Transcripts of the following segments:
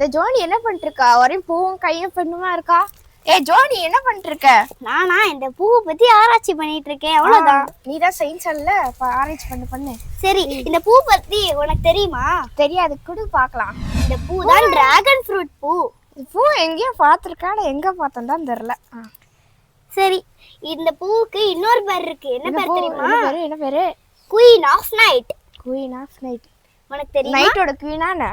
இந்த ஜோனி என்ன பண்ணிட்டு இருக்கா? ஒரே பூவும் கையும் பெண்ணுமா இருக்கா. ஜோனி என்ன பண்ணிட்டு இருக்க? நானா இந்த பூவை பத்தி ஆராய்ச்சி பண்ணிட்டு இருக்கேன். அவ்வளவுதான். நீ தான் சயின்ஸ் அல்ல, ஆராய்ச்சி பண்ணு. சரி, இந்த பூ பத்தி உனக்கு தெரியுமா? தெரியாது, கூட பார்க்கலாம். இந்த பூ தான் டிராகன் ஃப்ரூட் பூ. பூ எங்கேயோ பார்த்துருக்கான, எங்க பார்த்தோம் தான் தெரியல. சரி, இந்த பூவுக்கு இன்னொரு பேர் இருக்கு. என்ன பேர் தெரியுமா? என்ன பேரு? Queen of night. Queen of night. உனக்கு தெரியுமா? நைட்டோட குயினானே?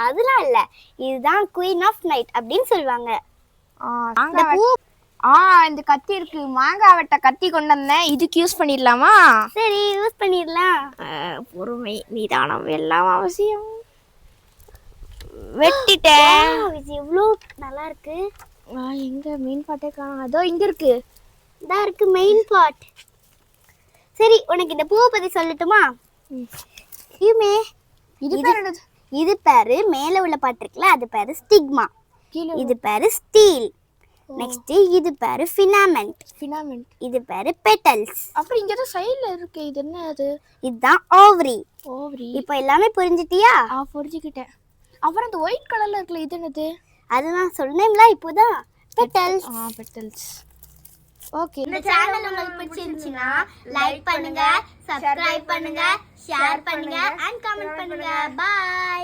அதெல்லாம் இல்ல, இதுதான் குயின் ஆஃப் நைட் அப்படின்னு சொல்லுவாங்க. இந்த பூ இந்த கத்தி இருக்கு, மாங்காய் வெட்ட கத்தி கொண்டு வந்தேன். இதுக்கு யூஸ் பண்ணிடலாமா? சரி, யூஸ் பண்ணிடலாம். பொறுமை நிதானம் எல்லாம் அவசியம். வெட்டிட்டேன். இது எவ்வளோ நல்லா இருக்கு. எங்க மெயின் பாட்டே காணோம். அதோ இங்க இருக்கு. இதா இருக்கு மெயின் பாட். சரி, உனக்கு இந்த பூவை பத்தி சொல்லட்டுமா? இது பேரு மேல உள்ள பாட்டு இருக்குல்ல, அது பேரு ஸ்டிக்மா. இது பேரு ஸ்டீல். நெக்ஸ்ட் இது பேரு ஃபினாமெண்ட். இது பேரு பெட்டல்ஸ். அப்புறம் இங்க தான் சைடுல இருக்கு. இது என்ன? அது இதுதான் ஓவரி. இப்போ எல்லாமே புரிஞ்சிட்டியா? புரிஞ்சுக்கிட்டேன். அப்புறம் இந்த ஒயிட் கலர்ல இருக்குல, இது என்னது? அதுதான் சொன்னேன்ல இப்போதான், பெட்டல்ஸ். பெட்டல்ஸ். ஓகே, இந்த சேனல் உங்களுக்கு பிடிச்சிருந்துச்சுன்னா லைக் பண்ணுங்க, சப்ஸ்கிரைப் பண்ணுங்க, ஷேர் பண்ணுங்க and கமெண்ட் பண்ணுங்க. பை.